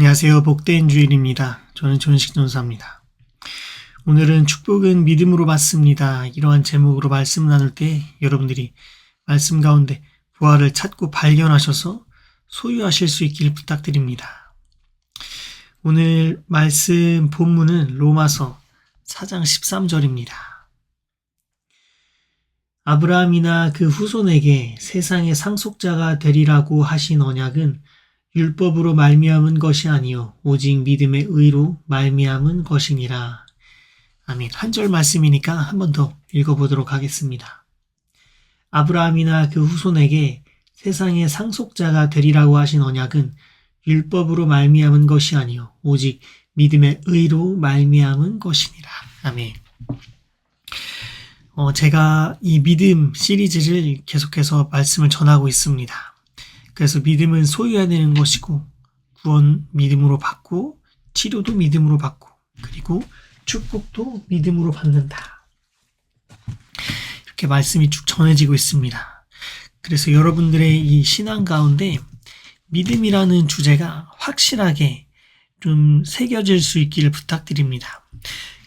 안녕하세요. 복된 주일입니다. 저는 존식 전사입니다. 오늘은 축복은 믿음으로 받습니다. 이러한 제목으로 말씀 나눌 때 여러분들이 말씀 가운데 부활을 찾고 발견하셔서 소유하실 수 있기를 부탁드립니다. 오늘 말씀 본문은 로마서 4장 13절입니다. 아브라함이나 그 후손에게 세상의 상속자가 되리라고 하신 언약은 율법으로 말미암은 것이 아니요 오직 믿음의 의로 말미암은 것이니라. 아멘. 한 절 말씀이니까 한 번 더 읽어보도록 하겠습니다. 아브라함이나 그 후손에게 세상의 상속자가 되리라고 하신 언약은 율법으로 말미암은 것이 아니요 오직 믿음의 의로 말미암은 것이니라. 아멘. 제가 이 믿음 시리즈를 계속해서 말씀을 전하고 있습니다. 그래서 믿음은 소유해야 되는 것이고, 구원 믿음으로 받고, 치료도 믿음으로 받고, 그리고 축복도 믿음으로 받는다. 이렇게 말씀이 쭉 전해지고 있습니다. 그래서 여러분들의 이 신앙 가운데 믿음이라는 주제가 확실하게 좀 새겨질 수 있기를 부탁드립니다.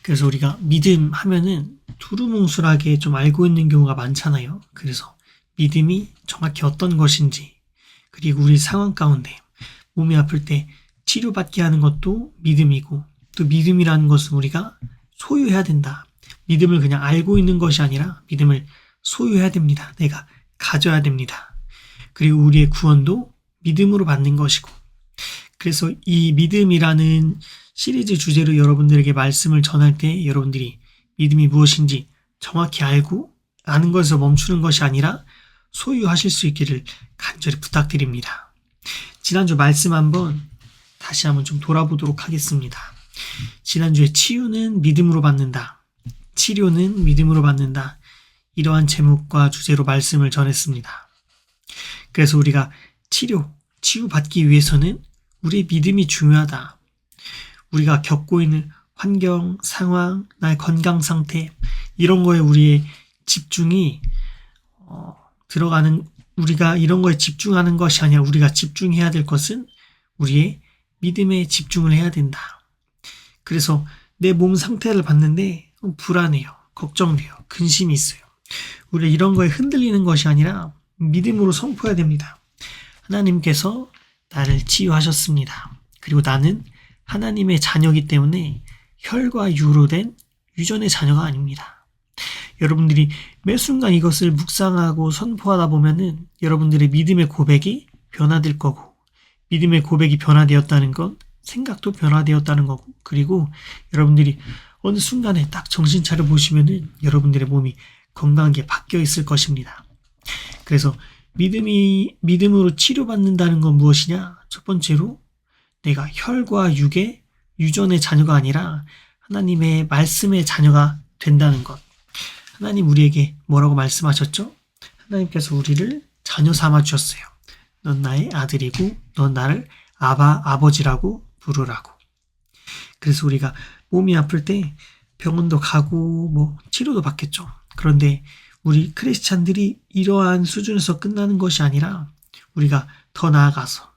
그래서 우리가 믿음 하면은 두루뭉술하게 좀 알고 있는 경우가 많잖아요. 그래서 믿음이 정확히 어떤 것인지, 그리고 우리 상황 가운데 몸이 아플 때 치료받게 하는 것도 믿음이고, 또 믿음이라는 것은 우리가 소유해야 된다. 믿음을 그냥 알고 있는 것이 아니라 믿음을 소유해야 됩니다. 내가 가져야 됩니다. 그리고 우리의 구원도 믿음으로 받는 것이고, 그래서 이 믿음이라는 시리즈 주제로 여러분들에게 말씀을 전할 때 여러분들이 믿음이 무엇인지 정확히 알고 아는 것에서 멈추는 것이 아니라 소유하실 수 있기를 간절히 부탁드립니다. 지난주 말씀 다시 한번 좀 돌아보도록 하겠습니다. 지난주에 치유는 믿음으로 받는다. 치료는 믿음으로 받는다. 이러한 제목과 주제로 말씀을 전했습니다. 그래서 우리가 치유받기 위해서는 우리의 믿음이 중요하다. 우리가 겪고 있는 환경, 상황, 나의 건강 상태, 이런 거에 우리의 집중이 우리가 이런 거에 집중하는 것이 아니라 우리가 집중해야 될 것은 우리의 믿음에 집중을 해야 된다. 그래서 내 몸 상태를 봤는데 불안해요. 걱정돼요. 근심이 있어요. 우리가 이런 거에 흔들리는 것이 아니라 믿음으로 선포해야 됩니다. 하나님께서 나를 치유하셨습니다. 그리고 나는 하나님의 자녀이기 때문에 혈과 유로 된 유전의 자녀가 아닙니다. 여러분들이 매 순간 이것을 묵상하고 선포하다 보면은 여러분들의 믿음의 고백이 변화될 거고, 믿음의 고백이 변화되었다는 건 생각도 변화되었다는 거고, 그리고 여러분들이 어느 순간에 딱 정신 차려 보시면은 여러분들의 몸이 건강하게 바뀌어 있을 것입니다. 그래서 믿음으로 치료받는다는 건 무엇이냐? 첫 번째로 내가 혈과 육의 유전의 자녀가 아니라 하나님의 말씀의 자녀가 된다는 것. 하나님 우리에게 뭐라고 말씀하셨죠? 하나님께서 우리를 자녀 삼아 주셨어요. 넌 나의 아들이고 넌 나를 아버지라고 부르라고. 그래서 우리가 몸이 아플 때 병원도 가고 치료도 받겠죠. 그런데 우리 크리스찬들이 이러한 수준에서 끝나는 것이 아니라 우리가 더 나아가서,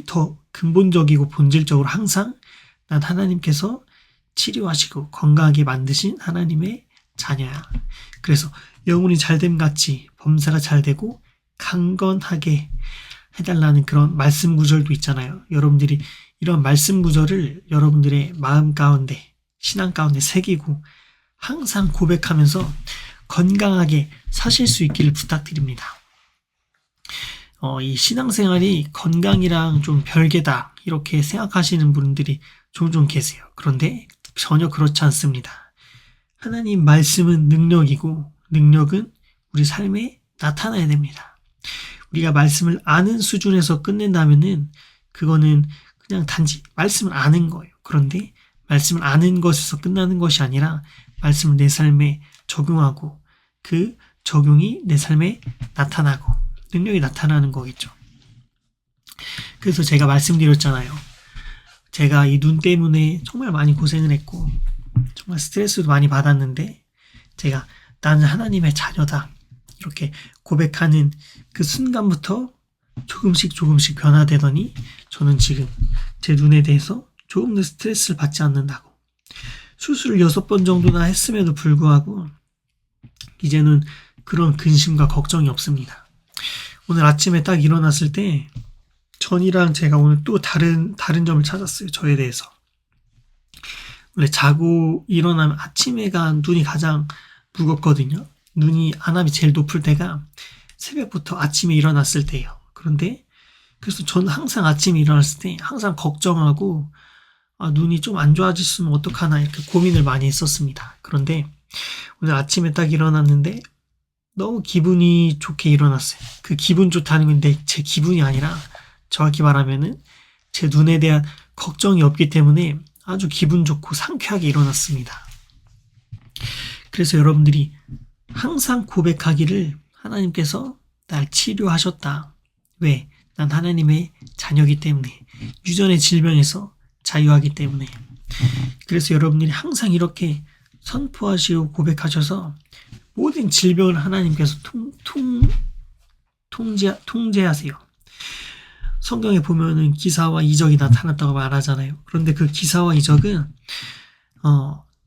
더 근본적이고 본질적으로 항상 난 하나님께서 치료하시고 건강하게 만드신 하나님의 자녀야. 그래서 영혼이 잘됨 같이 범사가 잘되고 강건하게 해달라는 그런 말씀 구절도 있잖아요. 여러분들이 이런 말씀 구절을 여러분들의 마음 가운데, 신앙 가운데 새기고 항상 고백하면서 건강하게 사실 수 있기를 부탁드립니다. 이 신앙생활이 건강이랑 좀 별개다 이렇게 생각하시는 분들이 종종 계세요. 그런데 전혀 그렇지 않습니다. 하나님 말씀은 능력이고, 능력은 우리 삶에 나타나야 됩니다. 우리가 말씀을 아는 수준에서 끝낸다면은 그거는 그냥 단지 말씀을 아는 거예요. 그런데 말씀을 아는 것에서 끝나는 것이 아니라 말씀을 내 삶에 적용하고 그 적용이 내 삶에 나타나고 능력이 나타나는 거겠죠. 그래서 제가 말씀드렸잖아요. 제가 이 눈 때문에 정말 많이 고생을 했고 정말 스트레스도 많이 받았는데 제가 나는 하나님의 자녀다 이렇게 고백하는 그 순간부터 조금씩 변화되더니 저는 지금 제 눈에 대해서 조금 더 스트레스를 받지 않는다고. 수술을 6번 정도나 했음에도 불구하고 이제는 그런 근심과 걱정이 없습니다. 오늘 아침에 딱 일어났을 때 전이랑 제가 오늘 또 다른 점을 찾았어요. 저에 대해서. 원래 자고 일어나면 아침에가 눈이 가장 무겁거든요. 눈이 안압이 제일 높을 때가 새벽부터 아침에 일어났을 때예요. 그런데 그래서 저는 항상 아침에 일어났을 때 항상 걱정하고 눈이 좀 안 좋아졌으면 어떡하나 이렇게 고민을 많이 했었습니다. 그런데 오늘 아침에 딱 일어났는데 너무 기분이 좋게 일어났어요. 그 기분 좋다는 건데 제 기분이 아니라 정확히 말하면은 제 눈에 대한 걱정이 없기 때문에 아주 기분 좋고 상쾌하게 일어났습니다. 그래서 여러분들이 항상 고백하기를 하나님께서 날 치료하셨다. 왜? 난 하나님의 자녀이기 때문에, 유전의 질병에서 자유하기 때문에. 그래서 여러분들이 항상 이렇게 선포하시고 고백하셔서 모든 질병을 하나님께서 통제하세요. 성경에 보면은 기사와 이적이 나타났다고 말하잖아요. 그런데 그 기사와 이적은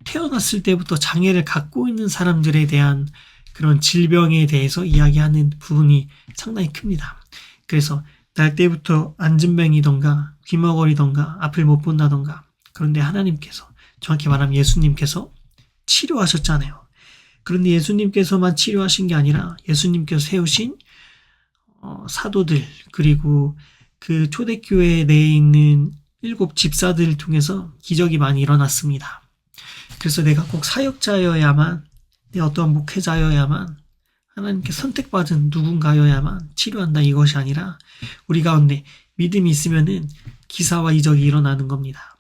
태어났을 때부터 장애를 갖고 있는 사람들에 대한 그런 질병에 대해서 이야기하는 부분이 상당히 큽니다. 그래서 날 때부터 안진뱅이던가 귀머거리던가 앞을 못 본다던가, 그런데 하나님께서, 정확히 말하면 예수님께서 치료하셨잖아요. 그런데 예수님께서만 치료하신 게 아니라 예수님께서 세우신 사도들, 그리고 그 초대교회 내에 있는 7 집사들을 통해서 기적이 많이 일어났습니다. 그래서 내가 꼭 사역자여야만, 내 어떠한 목회자여야만, 하나님께 선택받은 누군가여야만 치료한다, 이것이 아니라 우리 가운데 믿음이 있으면은 기사와 이적이 일어나는 겁니다.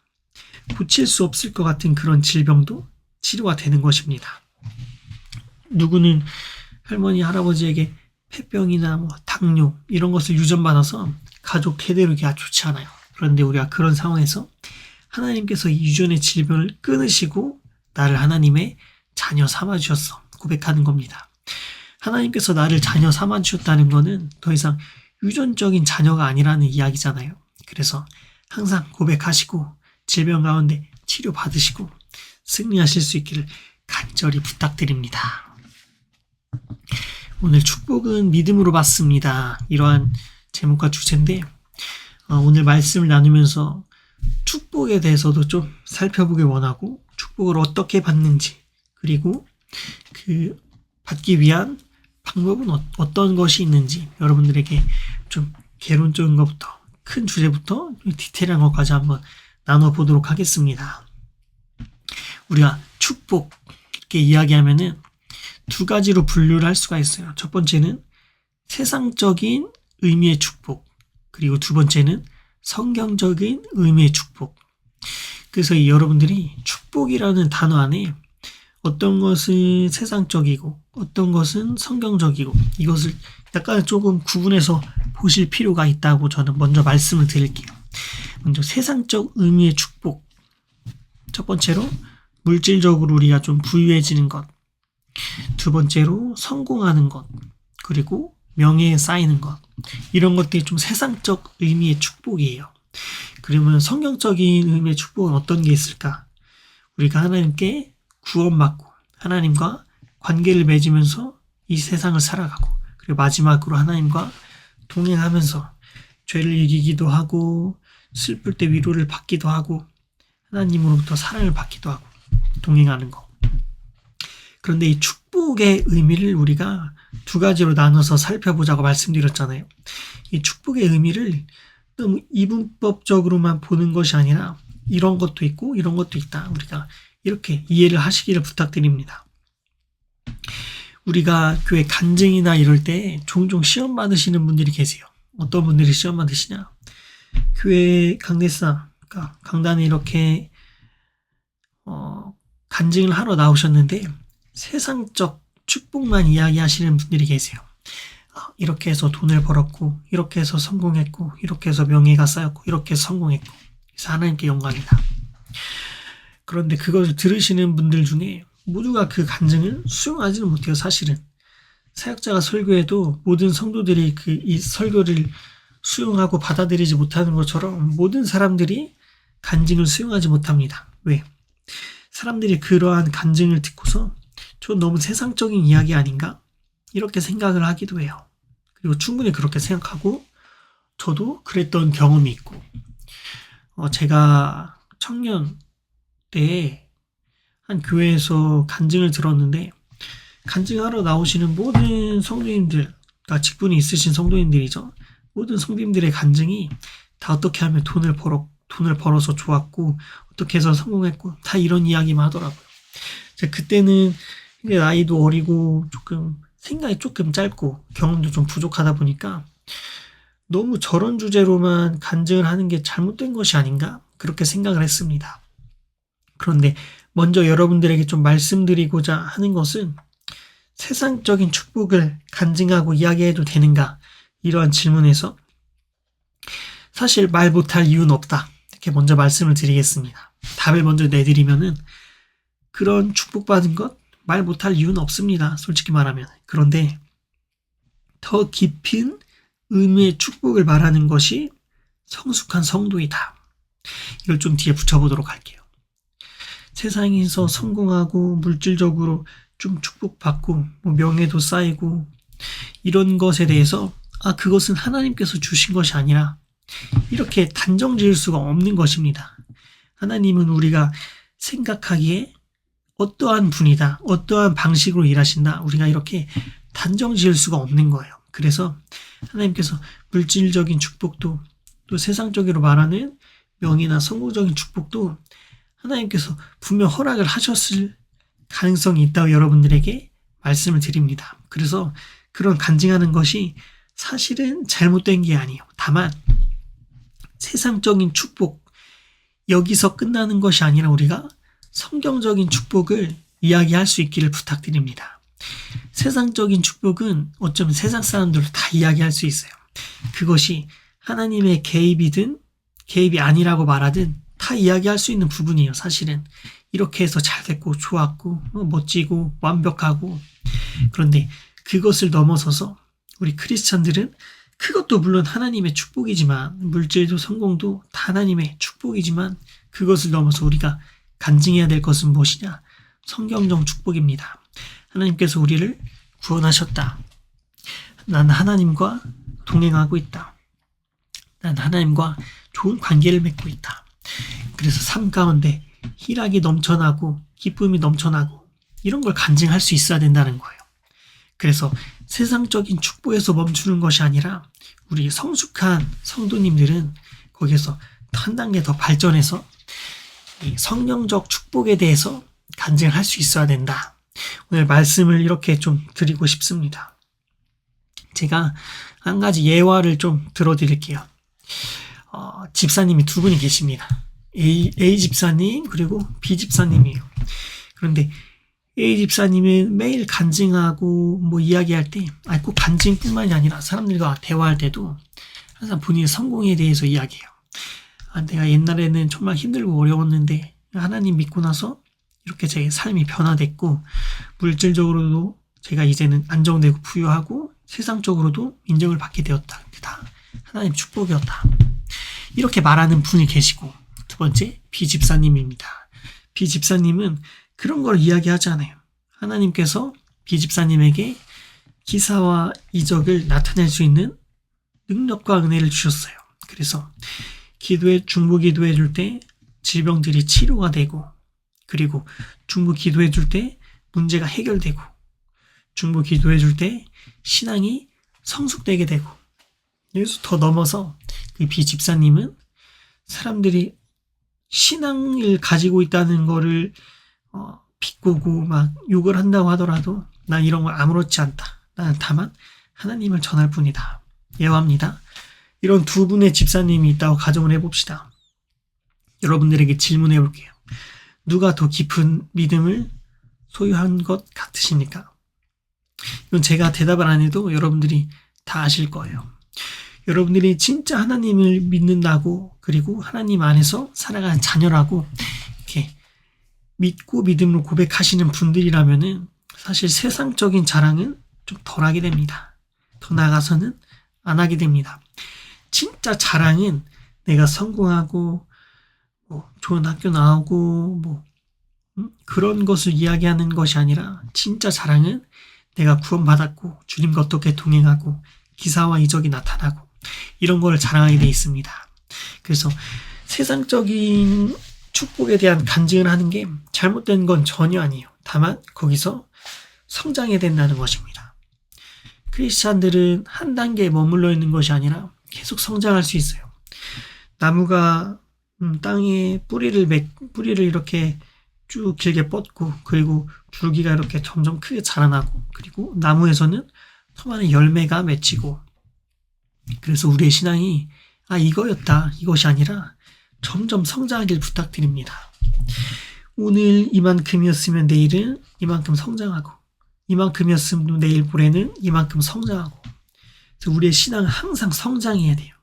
고칠 수 없을 것 같은 그런 질병도 치료가 되는 것입니다. 누구는 할머니, 할아버지에게 폐병이나 당뇨 이런 것을 유전받아서 가족 대대로 좋지 않아요. 그런데 우리가 그런 상황에서 하나님께서 이 유전의 질병을 끊으시고 나를 하나님의 자녀 삼아주셨어, 고백하는 겁니다. 하나님께서 나를 자녀 삼아주셨다는 것은 더 이상 유전적인 자녀가 아니라는 이야기잖아요. 그래서 항상 고백하시고 질병 가운데 치료받으시고 승리하실 수 있기를 간절히 부탁드립니다. 오늘 축복은 믿음으로 받습니다. 이러한 제목과 주제인데 오늘 말씀을 나누면서 축복에 대해서도 좀 살펴보길 원하고, 축복을 어떻게 받는지, 그리고 그 받기 위한 방법은 어떤 것이 있는지 여러분들에게 좀 개론적인 것부터 큰 주제부터 디테일한 것까지 한번 나눠보도록 하겠습니다. 우리가 축복 이렇게 이야기하면은 2가지로 분류를 할 수가 있어요. 첫 번째는 세상적인 의미의 축복, 그리고 2번째는 성경적인 의미의 축복. 그래서 여러분들이 축복이라는 단어 안에 어떤 것은 세상적이고 어떤 것은 성경적이고, 이것을 약간 조금 구분해서 보실 필요가 있다고 저는 먼저 말씀을 드릴게요. 먼저 세상적 의미의 축복. 첫 번째로 물질적으로 우리가 좀 부유해지는 것. 2번째로 성공하는 것. 그리고 명예에 쌓이는 것. 이런 것들이 좀 세상적 의미의 축복이에요. 그러면 성경적인 의미의 축복은 어떤 게 있을까? 우리가 하나님께 구원받고 하나님과 관계를 맺으면서 이 세상을 살아가고, 그리고 마지막으로 하나님과 동행하면서 죄를 이기기도 하고 슬플 때 위로를 받기도 하고 하나님으로부터 사랑을 받기도 하고 동행하는 거. 그런데 이 축복의 의미를 우리가 2가지로 나눠서 살펴보자고 말씀드렸잖아요. 이 축복의 의미를 너무 이분법적으로만 보는 것이 아니라 이런 것도 있고 이런 것도 있다, 우리가 이렇게 이해를 하시기를 부탁드립니다. 우리가 교회 간증이나 이럴 때 종종 시험 받으시는 분들이 계세요. 어떤 분들이 시험 받으시냐? 교회 강대상, 그러니까 강단에 이렇게 간증을 하러 나오셨는데 세상적 축복만 이야기하시는 분들이 계세요. 이렇게 해서 돈을 벌었고, 이렇게 해서 성공했고, 이렇게 해서 명예가 쌓였고, 이렇게 해서 성공했고, 그래서 하나님께 영광이다. 그런데 그것을 들으시는 분들 중에 모두가 그 간증을 수용하지는 못해요. 사실은 사역자가 설교해도 모든 성도들이 이 설교를 수용하고 받아들이지 못하는 것처럼 모든 사람들이 간증을 수용하지 못합니다. 왜? 사람들이 그러한 간증을 듣고서 저 너무 세상적인 이야기 아닌가? 이렇게 생각을 하기도 해요. 그리고 충분히 그렇게 생각하고 저도 그랬던 경험이 있고 제가 청년 때에 한 교회에서 간증을 들었는데 간증하러 나오시는 모든 성도님들, 그러니까 직분이 있으신 성도님들이죠. 모든 성도님들의 간증이 다 어떻게 하면 돈을 벌어서 좋았고 어떻게 해서 성공했고 다 이런 이야기만 하더라고요. 그때는 나이도 어리고 조금 생각이 조금 짧고 경험도 좀 부족하다 보니까 너무 저런 주제로만 간증을 하는 게 잘못된 것이 아닌가 그렇게 생각을 했습니다. 그런데 먼저 여러분들에게 좀 말씀드리고자 하는 것은 세상적인 축복을 간증하고 이야기해도 되는가 이러한 질문에서 사실 말 못할 이유는 없다 이렇게 먼저 말씀을 드리겠습니다. 답을 먼저 내드리면은 그런 축복받은 것 말 못할 이유는 없습니다. 솔직히 말하면. 그런데 더 깊은 의미의 축복을 말하는 것이 성숙한 성도이다. 이걸 좀 뒤에 붙여보도록 할게요. 세상에서 성공하고 물질적으로 좀 축복받고 명예도 쌓이고 이런 것에 대해서 그것은 하나님께서 주신 것이 아니라 이렇게 단정 지을 수가 없는 것입니다. 하나님은 우리가 생각하기에 어떠한 분이다, 어떠한 방식으로 일하신다, 우리가 이렇게 단정 지을 수가 없는 거예요. 그래서 하나님께서 물질적인 축복도 또 세상적으로 말하는 명예나 성공적인 축복도 하나님께서 분명 허락을 하셨을 가능성이 있다고 여러분들에게 말씀을 드립니다. 그래서 그런 간증하는 것이 사실은 잘못된 게 아니에요. 다만 세상적인 축복 여기서 끝나는 것이 아니라 우리가 성경적인 축복을 이야기할 수 있기를 부탁드립니다. 세상적인 축복은 어쩌면 세상 사람들도 다 이야기할 수 있어요. 그것이 하나님의 개입이든 개입이 아니라고 말하든 다 이야기할 수 있는 부분이에요. 사실은 이렇게 해서 잘됐고 좋았고 멋지고 완벽하고 그런데 그것을 넘어서서 우리 크리스찬들은 그것도 물론 하나님의 축복이지만 물질도 성공도 다 하나님의 축복이지만 그것을 넘어서 우리가 간증해야 될 것은 무엇이냐? 성경적 축복입니다. 하나님께서 우리를 구원하셨다. 난 하나님과 동행하고 있다. 난 하나님과 좋은 관계를 맺고 있다. 그래서 삶 가운데 희락이 넘쳐나고 기쁨이 넘쳐나고 이런 걸 간증할 수 있어야 된다는 거예요. 그래서 세상적인 축복에서 멈추는 것이 아니라 우리 성숙한 성도님들은 거기에서 한 단계 더 발전해서 이 성령적 축복에 대해서 간증을 할 수 있어야 된다. 오늘 말씀을 이렇게 좀 드리고 싶습니다. 제가 한 가지 예화를 좀 들어드릴게요. 집사님이 두 분이 계십니다. A 집사님 그리고 B 집사님이에요. 그런데 A 집사님은 매일 간증하고 이야기할 때 꼭 간증뿐만이 아니라 사람들과 대화할 때도 항상 본인의 성공에 대해서 이야기해요. 내가 옛날에는 정말 힘들고 어려웠는데 하나님 믿고 나서 이렇게 제 삶이 변화됐고 물질적으로도 제가 이제는 안정되고 부유하고 세상적으로도 인정을 받게 되었다. 다 하나님 축복이었다. 이렇게 말하는 분이 계시고 두 번째 B 집사님입니다. B 집사님은 그런 걸 이야기하지 않아요. 하나님께서 B 집사님에게 기사와 이적을 나타낼 수 있는 능력과 은혜를 주셨어요. 그래서 중보 기도해 줄 때 질병들이 치료가 되고 그리고 중보 기도해 줄 때 문제가 해결되고 중보 기도해 줄 때 신앙이 성숙되게 되고 여기서 더 넘어서 그 B 집사님은 사람들이 신앙을 가지고 있다는 거를 비꼬고 막 욕을 한다고 하더라도 난 이런 걸 아무렇지 않다. 나는 다만 하나님을 전할 뿐이다. 예화입니다. 이런 두 분의 집사님이 있다고 가정을 해봅시다. 여러분들에게 질문해 볼게요. 누가 더 깊은 믿음을 소유한 것 같으십니까? 이건 제가 대답을 안 해도 여러분들이 다 아실 거예요. 여러분들이 진짜 하나님을 믿는다고 그리고 하나님 안에서 살아가는 자녀라고 이렇게 믿고 믿음으로 고백하시는 분들이라면은 사실 세상적인 자랑은 좀 덜하게 됩니다. 더 나아가서는 안 하게 됩니다. 진짜 자랑은 내가 성공하고 뭐 좋은 학교 나오고 뭐 그런 것을 이야기하는 것이 아니라 진짜 자랑은 내가 구원받았고 주님과 어떻게 동행하고 기사와 이적이 나타나고 이런 걸 자랑하게 돼 있습니다. 그래서 세상적인 축복에 대한 간증을 하는 게 잘못된 건 전혀 아니에요. 다만 거기서 성장해야 된다는 것입니다. 크리스찬들은 한 단계에 머물러 있는 것이 아니라 계속 성장할 수 있어요. 나무가 땅에 뿌리를 이렇게 쭉 길게 뻗고 그리고 줄기가 이렇게 점점 크게 자라나고 그리고 나무에서는 더 많은 열매가 맺히고 그래서 우리의 신앙이 이거였다 이것이 아니라 점점 성장하길 부탁드립니다. 오늘 이만큼이었으면 내일은 이만큼 성장하고 이만큼이었으면 내일 모레는 이만큼 성장하고 그래서 우리의 신앙은 항상 성장해야 돼요.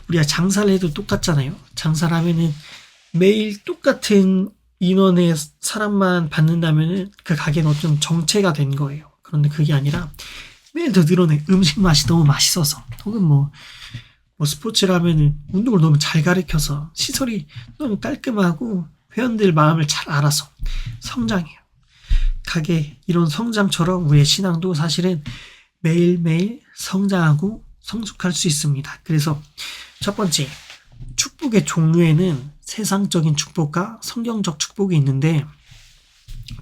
우리가 장사를 해도 똑같잖아요. 장사를 하면은 매일 똑같은 인원의 사람만 받는다면은 그 가게는 어떤 정체가 된 거예요. 그런데 그게 아니라 매일 더 늘어내. 음식 맛이 너무 맛있어서 혹은 뭐 스포츠를 하면은 운동을 너무 잘 가르쳐서 시설이 너무 깔끔하고 회원들 마음을 잘 알아서 성장해요. 가게 이런 성장처럼 우리의 신앙도 사실은 매일매일 성장하고 성숙할 수 있습니다. 그래서 첫 번째, 축복의 종류에는 세상적인 축복과 성경적 축복이 있는데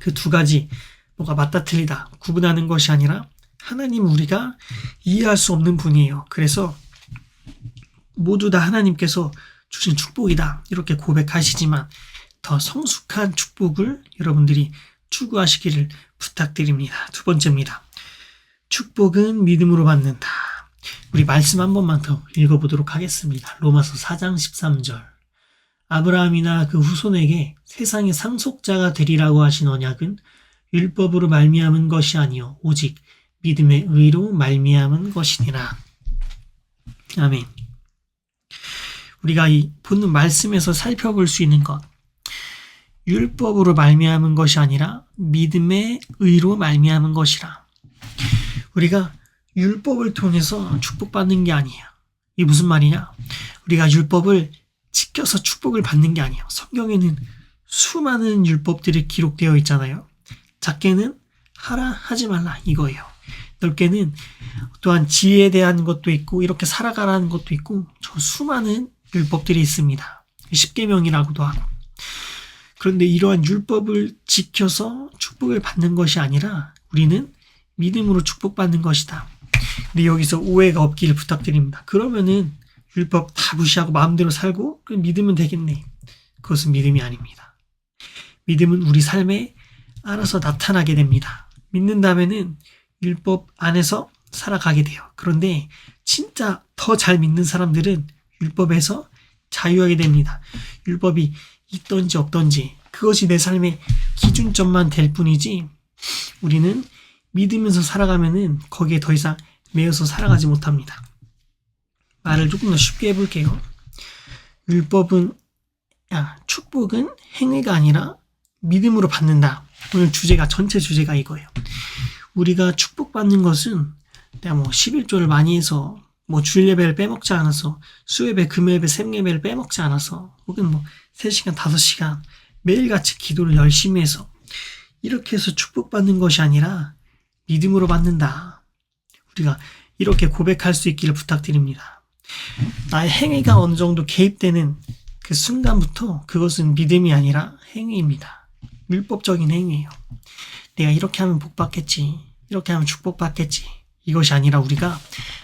그 두 가지 뭐가 맞다 틀리다 구분하는 것이 아니라 하나님 우리가 이해할 수 없는 분이에요. 그래서 모두 다 하나님께서 주신 축복이다 이렇게 고백하시지만 더 성숙한 축복을 여러분들이 추구하시기를 부탁드립니다. 두 번째입니다. 축복은 믿음으로 받는다. 우리 말씀 한 번만 더 읽어보도록 하겠습니다. 로마서 4장 13절. 아브라함이나 그 후손에게 세상의 상속자가 되리라고 하신 언약은 율법으로 말미암은 것이 아니요 오직 믿음의 의로 말미암은 것이니라. 아멘. 우리가 이 보는 말씀에서 살펴볼 수 있는 것, 율법으로 말미암은 것이 아니라 믿음의 의로 말미암은 것이라. 우리가 율법을 통해서 축복받는 게 아니에요. 이게 무슨 말이냐? 우리가 율법을 지켜서 축복을 받는 게 아니에요. 성경에는 수많은 율법들이 기록되어 있잖아요. 작게는 하라 하지 말라 이거예요. 넓게는 또한 지혜에 대한 것도 있고 이렇게 살아가라는 것도 있고 저 수많은 율법들이 있습니다. 십계명이라고도 하고. 그런데 이러한 율법을 지켜서 축복을 받는 것이 아니라 우리는 믿음으로 축복받는 것이다. 근데 여기서 오해가 없기를 부탁드립니다. 그러면은 율법 다 무시하고 마음대로 살고 그럼 믿으면 되겠네. 그것은 믿음이 아닙니다. 믿음은 우리 삶에 알아서 나타나게 됩니다. 믿는다면은 율법 안에서 살아가게 돼요. 그런데 진짜 더 잘 믿는 사람들은 율법에서 자유하게 됩니다. 율법이 있던지 없던지 그것이 내 삶의 기준점만 될 뿐이지 우리는 믿으면서 살아가면은 거기에 더 이상 매여서 살아가지 못합니다. 말을 조금 더 쉽게 해볼게요. 축복은 행위가 아니라 믿음으로 받는다. 오늘 전체 주제가 이거예요. 우리가 축복받는 것은 내가 11조를 많이 해서 주일 예배를 빼먹지 않아서 수예배, 금요예배, 샘예배를 빼먹지 않아서 혹은 3시간, 5시간 매일같이 기도를 열심히 해서 이렇게 해서 축복받는 것이 아니라 믿음으로 받는다. 우리가 이렇게 고백할 수 있기를 부탁드립니다. 나의 행위가 어느 정도 개입되는 그 순간부터 그것은 믿음이 아니라 행위입니다. 율법적인 행위예요. 내가 이렇게 하면 복 받겠지. 이렇게 하면 축복 받겠지. 이것이 아니라 우리가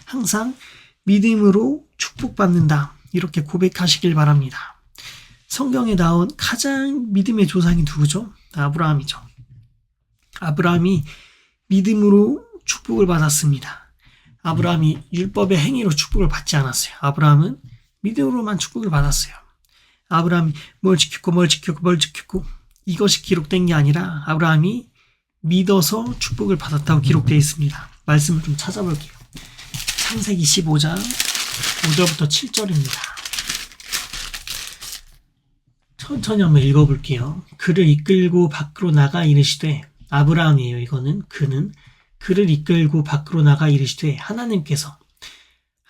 항상 믿음으로 축복받는다. 이렇게 고백하시길 바랍니다. 성경에 나온 가장 믿음의 조상이 누구죠? 아브라함이죠. 아브라함이 믿음으로 축복을 받았습니다. 아브라함이 율법의 행위로 축복을 받지 않았어요. 아브라함은 믿음으로만 축복을 받았어요. 아브라함이 뭘 지켰고 이것이 기록된 게 아니라 아브라함이 믿어서 축복을 받았다고 기록되어 있습니다. 말씀을 좀 찾아볼게요. 창세기 15장 5절부터 7절입니다. 천천히 한번 읽어볼게요. 그를 이끌고 밖으로 나가 이르시되 아브라함이에요. 이거는 그는 그를 이끌고 밖으로 나가 이르시되 하나님께서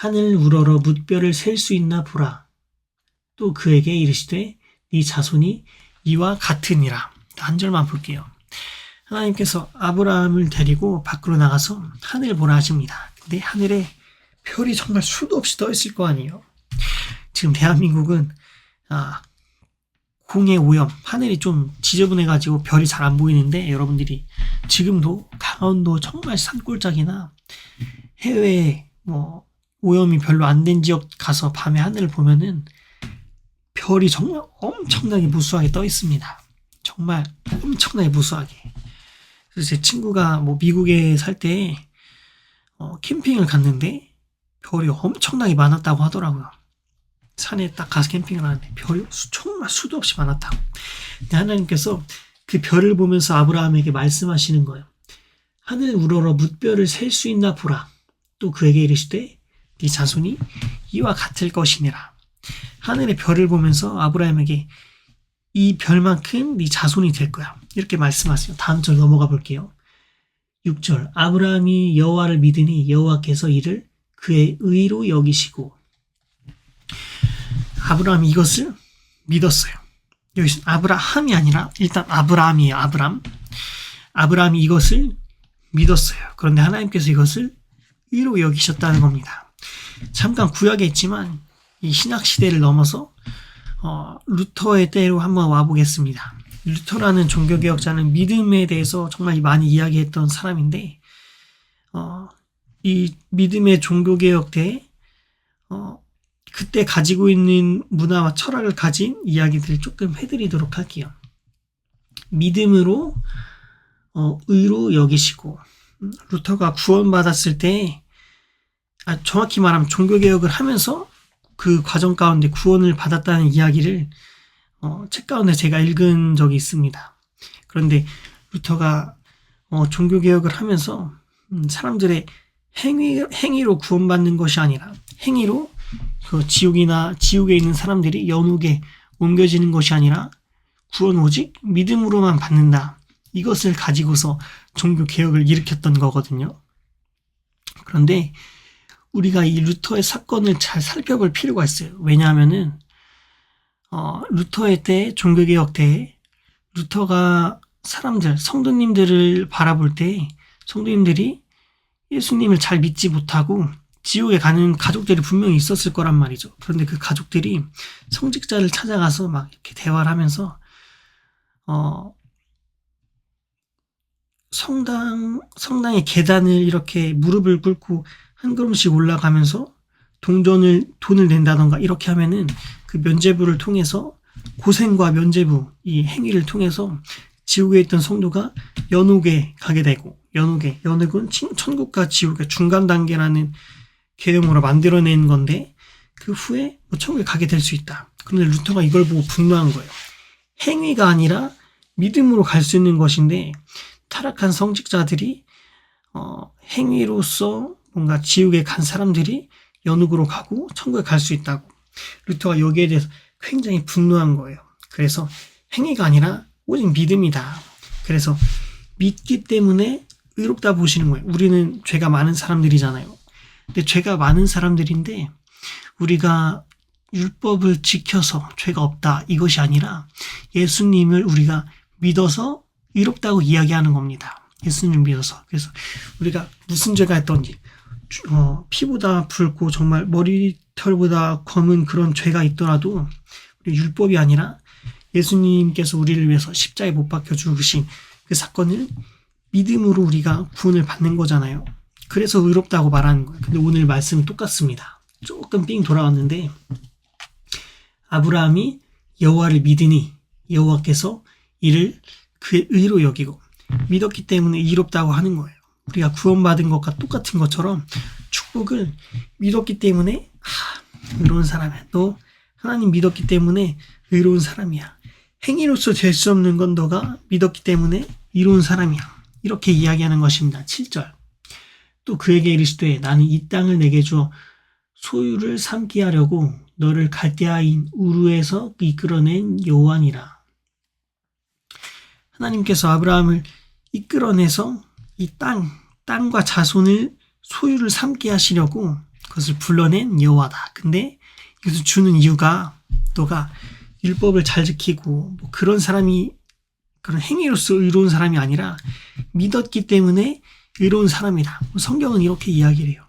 하늘 우러러 뭇별을 셀 수 있나 보라. 또 그에게 이르시되 네 자손이 이와 같으니라. 한 절만 볼게요. 하나님께서 아브라함을 데리고 밖으로 나가서 하늘 보라 하십니다. 근데 하늘에 별이 정말 수도 없이 떠 있을 거 아니에요. 지금 대한민국은 공해 오염, 하늘이 좀 지저분해가지고 별이 잘 안 보이는데, 여러분들이 지금도 강원도 정말 산골짜기나 해외에 오염이 별로 안 된 지역 가서 밤에 하늘을 보면은 별이 정말 엄청나게 무수하게 떠 있습니다. 정말 엄청나게 무수하게. 그래서 제 친구가 미국에 살 때 캠핑을 갔는데 별이 엄청나게 많았다고 하더라고요. 산에 딱 가서 캠핑을 하는데 별이 정말 수도 없이 많았다고. 근데 하나님께서 그 별을 보면서 아브라함에게 말씀하시는 거예요. 하늘 우러러 뭇별을 셀 수 있나 보라. 또 그에게 이르시되 네 자손이 이와 같을 것이니라. 하늘의 별을 보면서 아브라함에게 이 별만큼 네 자손이 될 거야. 이렇게 말씀하세요. 다음 절 넘어가 볼게요. 6절 아브라함이 여호와를 믿으니 여호와께서 이를 그의 의로 여기시고. 아브라함이 이것을 믿었어요. 여기서 아브라함이 아니라 일단 아브라함이에요. 아브라함이 이것을 믿었어요. 그런데 하나님께서 이것을 의로 여기셨다는 겁니다. 잠깐 구약에 있지만 이 신약 시대를 넘어서 루터의 때로 한번 와보겠습니다. 루터라는 종교개혁자는 믿음에 대해서 정말 많이 이야기했던 사람인데, 이 믿음의 종교개혁 때에 그때 가지고 있는 문화와 철학을 가진 이야기들을 조금 해드리도록 할게요. 믿음으로 의로 여기시고, 루터가 구원받았을 때, 정확히 말하면 종교개혁을 하면서 그 과정 가운데 구원을 받았다는 이야기를 책 가운데 제가 읽은 적이 있습니다. 그런데 루터가 종교개혁을 하면서 사람들의 행위로 구원받는 것이 아니라 행위로 그 지옥에 있는 사람들이 연옥에 옮겨지는 것이 아니라 구원 오직 믿음으로만 받는다. 이것을 가지고서 종교개혁을 일으켰던 거거든요. 그런데 우리가 이 루터의 사건을 잘 살펴볼 필요가 있어요. 왜냐하면은 루터의 때, 종교개혁 때에 루터가 성도님들을 바라볼 때 성도님들이 예수님을 잘 믿지 못하고 지옥에 가는 가족들이 분명히 있었을 거란 말이죠. 그런데 그 가족들이 성직자를 찾아가서 막 이렇게 대화를 하면서 성당의 계단을 이렇게 무릎을 꿇고 한 걸음씩 올라가면서 돈을 낸다던가 이렇게 하면은 그 면죄부를 통해서 고생과 면죄부 이 행위를 통해서 지옥에 있던 성도가 연옥에 가게 되고, 연옥은 천국과 지옥의 중간 단계라는 개념으로 만들어낸 건데 그 후에 천국에 가게 될 수 있다. 그런데 루터가 이걸 보고 분노한 거예요. 행위가 아니라 믿음으로 갈 수 있는 것인데 타락한 성직자들이 행위로서 뭔가 지옥에 간 사람들이 연옥으로 가고 천국에 갈 수 있다고. 루터가 여기에 대해서 굉장히 분노한 거예요. 그래서 행위가 아니라 오직 믿음이다. 그래서 믿기 때문에 의롭다 보시는 거예요. 우리는 죄가 많은 사람들이잖아요. 근데 죄가 많은 사람들인데 우리가 율법을 지켜서 죄가 없다 이것이 아니라 예수님을 우리가 믿어서 의롭다고 이야기하는 겁니다. 예수님을 믿어서. 그래서 우리가 무슨 죄가 있던지 피보다 붉고 정말 머리털보다 검은 그런 죄가 있더라도 우리 율법이 아니라 예수님께서 우리를 위해서 십자가에 못 박혀 죽으신 그 사건을 믿음으로 우리가 구원을 받는 거잖아요. 그래서 의롭다고 말하는 거예요. 근데 오늘 말씀은 똑같습니다. 조금 삥 돌아왔는데 아브라함이 여호와를 믿으니 여호와께서 이를 그의 의로 여기고 믿었기 때문에 의롭다고 하는 거예요. 우리가 구원받은 것과 똑같은 것처럼 축복을 믿었기 때문에 의로운 사람이야. 너 하나님 믿었기 때문에 의로운 사람이야. 행위로서 될 수 없는 건 너가 믿었기 때문에 의로운 사람이야. 이렇게 이야기하는 것입니다. 7절. 또 그에게 이르시되 나는 이 땅을 내게 주어 소유를 삼게 하려고 너를 갈대아인 우르에서 이끌어낸 여호와니라. 하나님께서 아브라함을 이끌어내서 이 땅과 자손을 소유를 삼게 하시려고 그것을 불러낸 여호와다. 근데 이것을 주는 이유가 너가 율법을 잘 지키고 뭐 그런 사람이 그런 행위로서 의로운 사람이 아니라 믿었기 때문에 의로운 사람이다. 성경은 이렇게 이야기를 해요.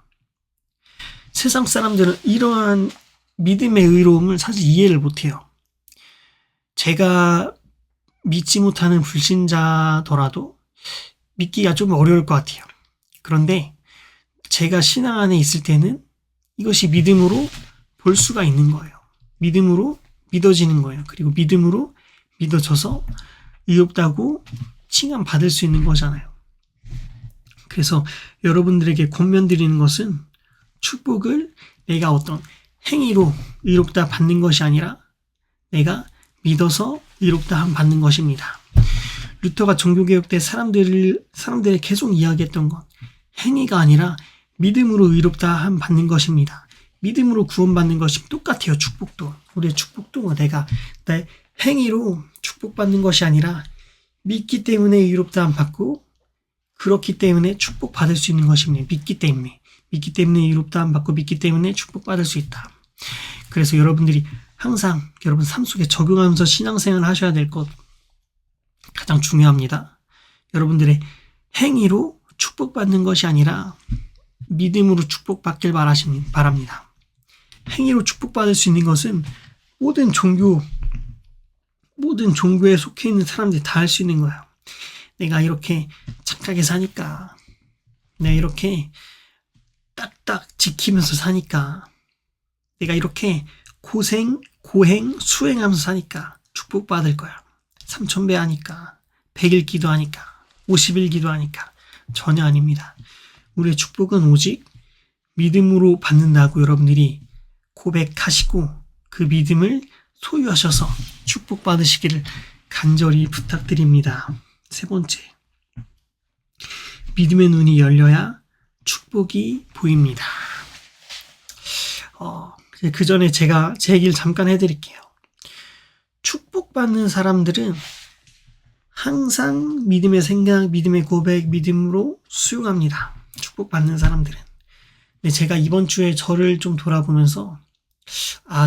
세상 사람들은 이러한 믿음의 의로움을 사실 이해를 못해요. 제가 믿지 못하는 불신자더라도 믿기가 좀 어려울 것 같아요. 그런데 제가 신앙 안에 있을 때는 이것이 믿음으로 볼 수가 있는 거예요. 믿음으로 믿어지는 거예요. 그리고 믿음으로 믿어져서 의롭다고 칭함받을 수 있는 거잖아요. 그래서 여러분들에게 권면드리는 것은 축복을 내가 어떤 행위로 의롭다 받는 것이 아니라 내가 믿어서 의롭다 받는 것입니다. 루터가 종교개혁 때 사람들이 계속 이야기했던 건 행위가 아니라 믿음으로 의롭다 받는 것입니다. 믿음으로 구원받는 것이 똑같아요. 축복도. 우리의 축복도 내가 내 행위로 축복받는 것이 아니라 믿기 때문에 의롭다 받고 그렇기 때문에 축복받을 수 있는 것입니다. 믿기 때문에 의롭다 받고 믿기 때문에 축복받을 수 있다. 그래서 여러분들이 항상 여러분 삶 속에 적용하면서 신앙생활을 하셔야 될 것 가장 중요합니다. 여러분들의 행위로 축복받는 것이 아니라 믿음으로 축복받길 바랍니다. 행위로 축복받을 수 있는 것은 모든 종교에 속해 있는 사람들이 다 할 수 있는 거예요. 내가 이렇게 착하게 사니까, 내가 이렇게 딱딱 지키면서 사니까, 내가 이렇게 고행, 수행하면서 사니까 축복받을 거야. 3000배 하니까, 100일 기도하니까, 50일 기도하니까. 전혀 아닙니다. 우리의 축복은 오직 믿음으로 받는다고 여러분들이 고백하시고 그 믿음을 소유하셔서 축복받으시기를 간절히 부탁드립니다. 세 번째, 믿음의 눈이 열려야 축복이 보입니다. 그 전에 제가 제 얘기를 잠깐 해드릴게요. 축복받는 사람들은 항상 믿음의 생각, 믿음의 고백, 믿음으로 수용합니다. 축복받는 사람들은. 근데 제가 이번 주에 저를 좀 돌아보면서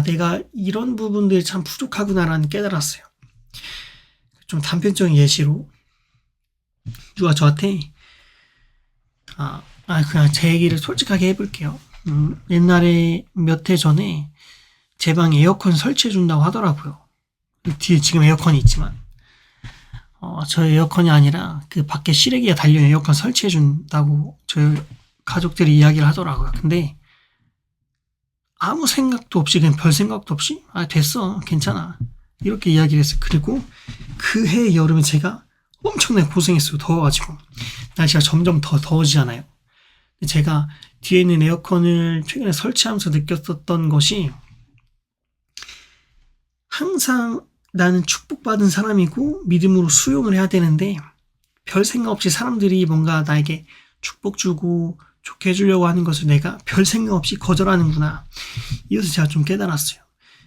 내가 이런 부분들이 참 부족하구나라는 깨달았어요. 좀 단편적인 예시로 누가 저한테 그냥 제 얘기를 솔직하게 해볼게요. 옛날에 몇 해 전에 제 방에 에어컨 설치해 준다고 하더라고요. 뒤에 지금 에어컨이 있지만 저 에어컨이 아니라 그 밖에 실외기가 달린 에어컨 설치해 준다고 저희 가족들이 이야기를 하더라고요. 근데 아무 생각도 없이 그냥 별 생각도 없이 됐어 괜찮아 이렇게 이야기를 했어요. 그리고 그 해 여름에 제가 엄청나게 고생했어요. 더워가지고 날씨가 점점 더 더워지잖아요. 제가 뒤에 있는 에어컨을 최근에 설치하면서 느꼈었던 것이 항상 나는 축복받은 사람이고 믿음으로 수용을 해야 되는데 별 생각 없이 사람들이 뭔가 나에게 축복 주고 좋게 해주려고 하는 것을 내가 별 생각 없이 거절하는구나. 이것을 제가 좀 깨달았어요.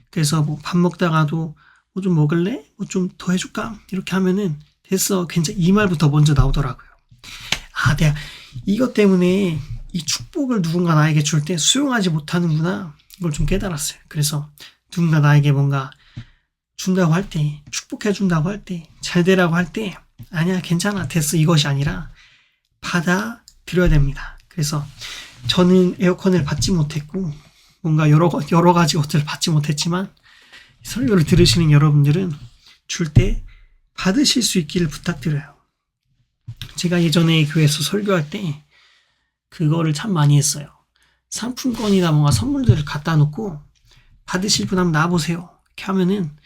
그래서 뭐 밥 먹다가도 뭐 좀 먹을래? 뭐 좀 더 해줄까? 이렇게 하면은 됐어. 괜찮아. 이 말부터 먼저 나오더라고요. 내가 이것 때문에 이 축복을 누군가 나에게 줄 때 수용하지 못하는구나. 이걸 좀 깨달았어요. 그래서 누군가 나에게 뭔가 준다고 할 때, 축복해 준다고 할 때, 잘 되라고 할 때, 아니야, 괜찮아, 됐어. 이것이 아니라 받아들여야 됩니다. 그래서 저는 에어컨을 받지 못했고, 뭔가 여러 가지 것들을 받지 못했지만, 설교를 들으시는 여러분들은 줄 때 받으실 수 있기를 부탁드려요. 제가 예전에 교회에서 설교할 때, 그거를 참 많이 했어요. 상품권이나 뭔가 선물들을 갖다 놓고, 받으실 분 한번 나와보세요. 이렇게 하면은,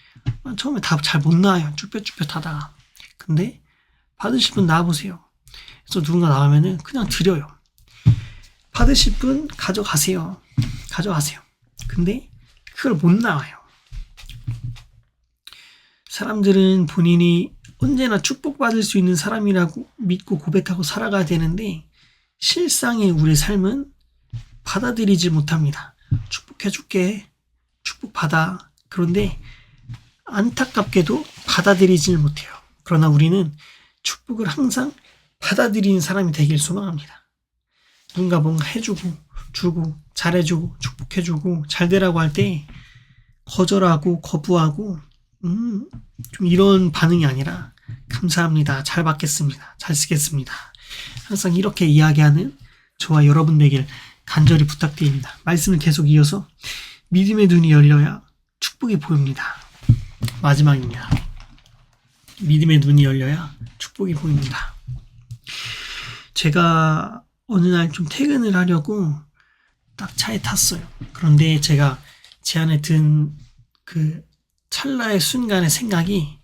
처음에 다 잘 못 나와요. 쭈뼛쭈뼛 하다가. 근데 받으실 분 나와보세요. 그래서 누군가 나오면은 그냥 드려요. 받으실 분 가져가세요. 근데 그걸 못 나와요. 사람들은 본인이 언제나 축복받을 수 있는 사람이라고 믿고 고백하고 살아가야 되는데 실상의 우리의 삶은 받아들이지 못합니다. 축복해줄게. 축복받아. 그런데 안타깝게도 받아들이지를 못해요. 그러나 우리는 축복을 항상 받아들이는 사람이 되길 소망합니다. 누군가 뭔가 해주고 주고 잘해주고 축복해주고 잘 되라고 할 때 거절하고 거부하고 좀 이런 반응이 아니라 감사합니다. 잘 받겠습니다. 잘 쓰겠습니다. 항상 이렇게 이야기하는 저와 여러분 되길 간절히 부탁드립니다. 말씀을 계속 이어서 믿음의 눈이 열려야 축복이 보입니다. 마지막입니다. 믿음의 눈이 열려야 축복이 보입니다. 제가 어느 날 좀 퇴근을 하려고 딱 차에 탔어요. 그런데 제가 제 안에 든 그 찰나의 순간의 생각이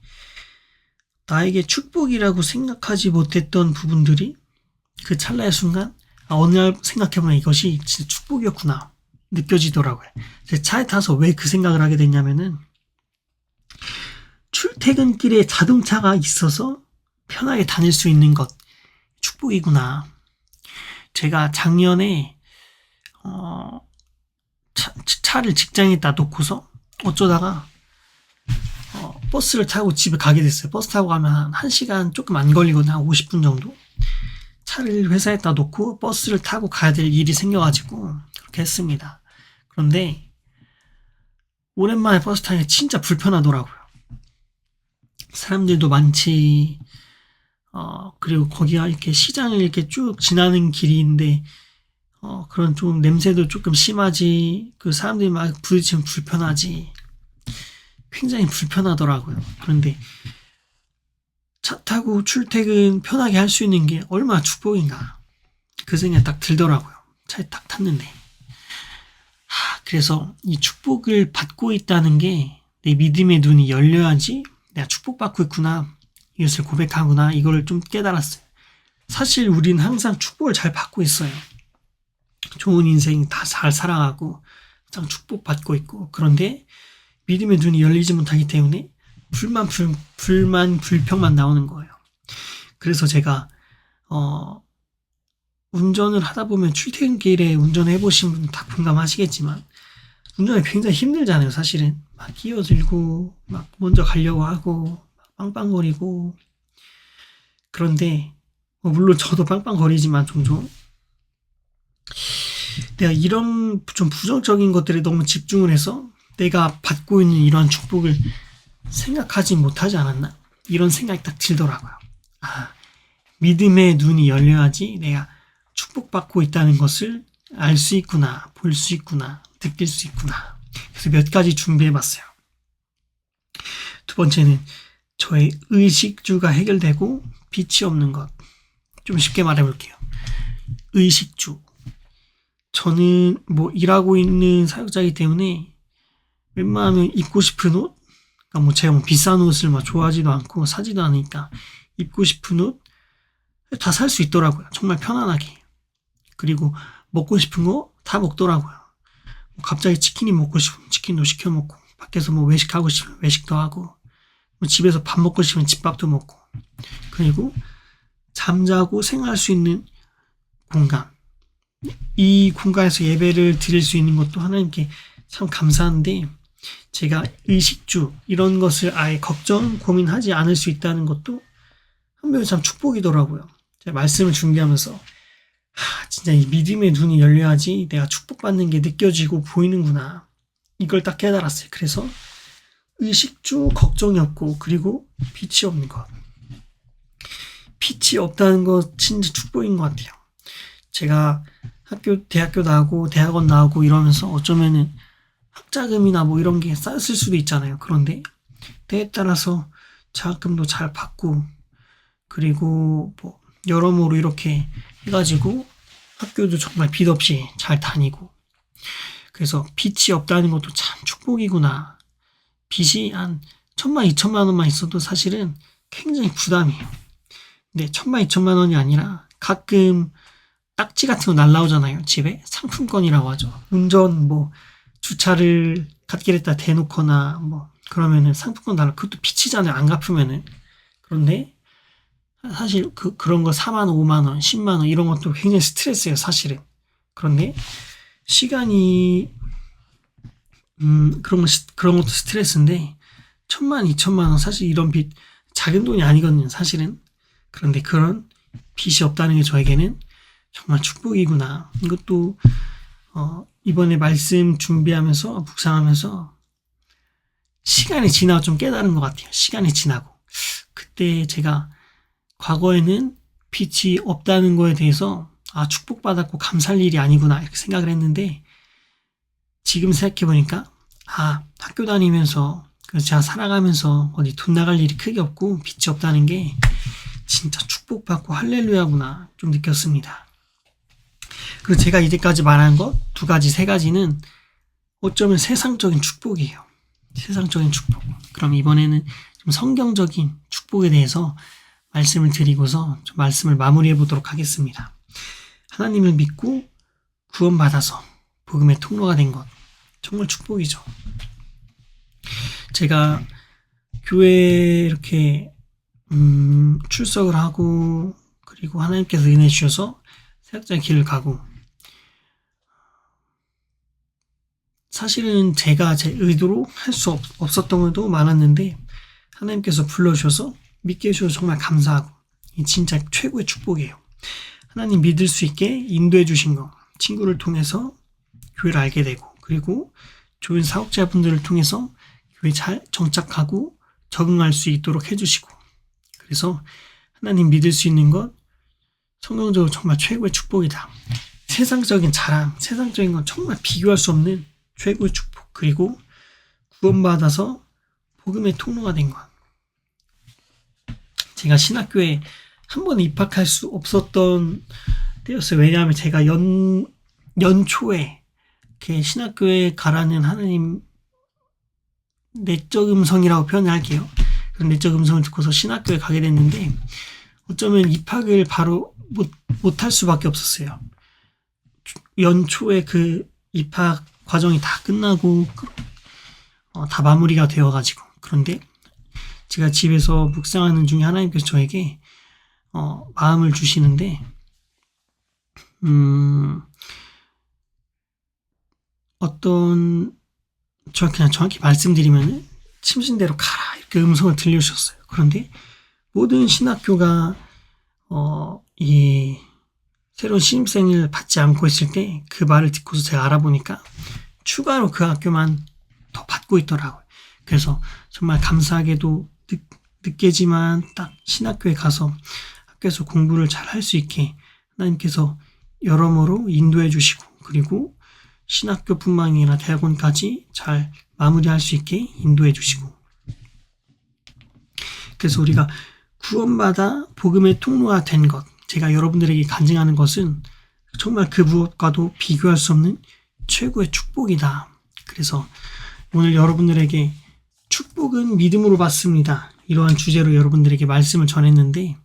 나에게 축복이라고 생각하지 못했던 부분들이 그 찰나의 순간 어느 날 생각해보면 이것이 진짜 축복이었구나 느껴지더라고요. 제 차에 타서 왜 그 생각을 하게 됐냐면은 출퇴근길에 자동차가 있어서 편하게 다닐 수 있는 것 축복이구나. 제가 작년에 차를 직장에다 놓고서 어쩌다가 버스를 타고 집에 가게 됐어요. 버스 타고 가면 한 1시간 조금 안 걸리거든요. 한 50분 정도. 차를 회사에다 놓고 버스를 타고 가야 될 일이 생겨가지고 그렇게 했습니다. 그런데 오랜만에 버스 타니까 진짜 불편하더라고요. 사람들도 많지. 그리고 거기가 이렇게 시장을 이렇게 쭉 지나는 길인데 그런 좀 냄새도 조금 심하지. 그 사람들이 막 부딪히면 불편하지. 굉장히 불편하더라고요. 그런데 차 타고 출퇴근 편하게 할 수 있는 게 얼마나 축복인가. 그 생각이 딱 들더라고요. 차에 딱 탔는데. 그래서 이 축복을 받고 있다는 게 내 믿음의 눈이 열려야지 내가 축복받고 있구나. 이것을 고백하구나. 이걸 좀 깨달았어요. 사실 우리는 항상 축복을 잘 받고 있어요. 좋은 인생 다 잘 살아가고 항상 축복받고 있고 그런데 믿음의 눈이 열리지 못하기 때문에 불만, 불평만 나오는 거예요. 그래서 제가 운전을 하다 보면 출퇴근길에 운전해 보신 분 다 공감하시겠지만 운전이 굉장히 힘들잖아요. 사실은 막 끼어들고 막 먼저 가려고 하고 막 빵빵거리고 그런데 물론 저도 빵빵거리지만 종종 내가 이런 좀 부정적인 것들에 너무 집중을 해서 내가 받고 있는 이러한 축복을 생각하지 못하지 않았나? 이런 생각이 딱 들더라고요. 믿음의 눈이 열려야지 내가 축복받고 있다는 것을 알 수 있구나, 볼 수 있구나, 느낄 수 있구나. 그래서 몇 가지 준비해봤어요. 두 번째는 저의 의식주가 해결되고 빛이 없는 것. 좀 쉽게 말해볼게요. 의식주. 저는 뭐 일하고 있는 사역자이기 때문에 웬만하면 입고 싶은 옷, 그러니까 뭐 제가 뭐 비싼 옷을 막 좋아하지도 않고 사지도 않으니까 입고 싶은 옷 다 살 수 있더라고요. 정말 편안하게. 그리고 먹고 싶은 거 다 먹더라고요. 갑자기 치킨이 먹고 싶으면 치킨도 시켜 먹고, 밖에서 뭐 외식하고 싶으면 외식도 하고, 뭐 집에서 밥 먹고 싶으면 집밥도 먹고, 그리고 잠자고 생활할 수 있는 공간. 이 공간에서 예배를 드릴 수 있는 것도 하나님께 참 감사한데, 제가 의식주, 이런 것을 아예 걱정, 고민하지 않을 수 있다는 것도 한편으로 참 축복이더라고요. 제가 말씀을 준비하면서 진짜 이 믿음의 눈이 열려야지 내가 축복받는 게 느껴지고 보이는구나. 이걸 딱 깨달았어요. 그래서 의식주 걱정이 없고 그리고 빛이 없는 것. 빛이 없다는 것 진짜 축복인 것 같아요. 제가 대학교 나오고 대학원 나오고 이러면서 어쩌면은 학자금이나 뭐 이런 게 쌓였을 수도 있잖아요. 그런데 때에 따라서 장학금도 잘 받고 그리고 뭐 여러모로 이렇게 해가지고 학교도 정말 빚 없이 잘 다니고 그래서 빚이 없다는 것도 참 축복이구나. 빚이 한 1,000만, 2,000만 원만 있어도 사실은 굉장히 부담이에요. 근데 1,000만, 2,000만 원이 아니라 가끔 딱지 같은 거 날라오잖아요. 집에 상품권이라고 하죠. 운전 뭐 주차를 갓길에다 대놓거나 뭐 그러면은 상품권 날라. 그것도 빚이잖아요. 안 갚으면은. 그런데 사실 그런 거 4만 원, 5만 원, 10만 원 이런 것도 굉장히 스트레스예요. 사실은. 그런데 시간이 그런 것도 스트레스인데 1,000만, 2,000만 원 사실 이런 빚 작은 돈이 아니거든요. 사실은. 그런데 그런 빚이 없다는 게 저에게는 정말 축복이구나. 이것도 이번에 말씀 준비하면서 묵상하면서 시간이 지나고 좀 깨달은 것 같아요. 시간이 지나고. 그때 제가 과거에는 빛이 없다는 거에 대해서 축복받았고 감사할 일이 아니구나 이렇게 생각을 했는데, 지금 생각해보니까 학교 다니면서 제가 살아가면서 어디 돈 나갈 일이 크게 없고 빛이 없다는 게 진짜 축복받고 할렐루야구나 좀 느꼈습니다. 그리고 제가 이제까지 말한 것 두 가지, 세 가지는 어쩌면 세상적인 축복이에요. 세상적인 축복. 그럼 이번에는 좀 성경적인 축복에 대해서 말씀을 드리고서 좀 말씀을 마무리해 보도록 하겠습니다. 하나님을 믿고 구원받아서 복음의 통로가 된 것, 정말 축복이죠. 제가 교회에 이렇게 출석을 하고, 그리고 하나님께서 은혜 주셔서 사역자의 길을 가고, 사실은 제가 제 의도로 할 수 없었던 것도 많았는데 하나님께서 불러주셔서 믿게 해주셔서 정말 감사하고, 이 진짜 최고의 축복이에요. 하나님 믿을 수 있게 인도해 주신 거, 친구를 통해서 교회를 알게 되고, 그리고 좋은 사역자분들을 통해서 교회에 잘 정착하고 적응할 수 있도록 해주시고, 그래서 하나님 믿을 수 있는 것 성경적으로 정말 최고의 축복이다. 세상적인 자랑, 세상적인 건 정말 비교할 수 없는 최고의 축복, 그리고 구원받아서 복음의 통로가 된 것. 제가 신학교에 한 번 입학할 수 없었던 때였어요. 왜냐하면 제가 연초에 이렇게 신학교에 가라는 하나님 내적 음성이라고 표현을 할게요. 그런 내적 음성을 듣고서 신학교에 가게 됐는데 어쩌면 입학을 바로 못할 수밖에 없었어요. 연초에 그 입학 과정이 다 끝나고 다 마무리가 되어가지고. 그런데 제가 집에서 묵상하는 중에 하나님께서 저에게 마음을 주시는데, 그냥 정확히 말씀드리면 침신대로 가라 이렇게 음성을 들려주셨어요. 그런데 모든 신학교가 이 새로운 신입생을 받지 않고 있을 때 그 말을 듣고서 제가 알아보니까 추가로 그 학교만 더 받고 있더라고요. 그래서 정말 감사하게도 늦게지만 딱 신학교에 가서 학교에서 공부를 잘 할 수 있게 하나님께서 여러모로 인도해 주시고, 그리고 신학교뿐만 아니라 대학원까지 잘 마무리할 수 있게 인도해 주시고, 그래서 우리가 구원받아 복음의 통로가 된 것, 제가 여러분들에게 간증하는 것은 정말 그 무엇과도 비교할 수 없는 최고의 축복이다. 그래서 오늘 여러분들에게 축복은 믿음으로 받습니다, 이러한 주제로 여러분들에게 말씀을 전했는데,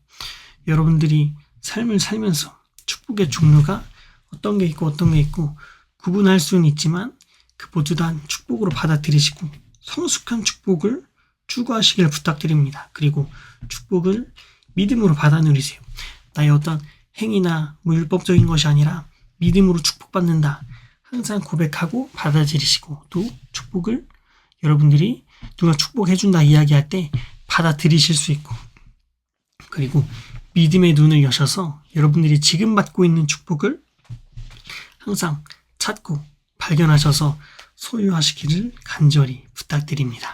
여러분들이 삶을 살면서 축복의 종류가 어떤 게 있고 어떤 게 있고 구분할 수는 있지만 그 모두 다 축복으로 받아들이시고 성숙한 축복을 추구하시길 부탁드립니다. 그리고 축복을 믿음으로 받아 누리세요. 나의 어떤 행위나 율법적인 것이 아니라 믿음으로 축복받는다, 항상 고백하고 받아들이시고, 또 축복을 여러분들이 누가 축복해준다 이야기할 때 받아들이실 수 있고, 그리고 믿음의 눈을 여셔서 여러분들이 지금 받고 있는 축복을 항상 찾고 발견하셔서 소유하시기를 간절히 부탁드립니다.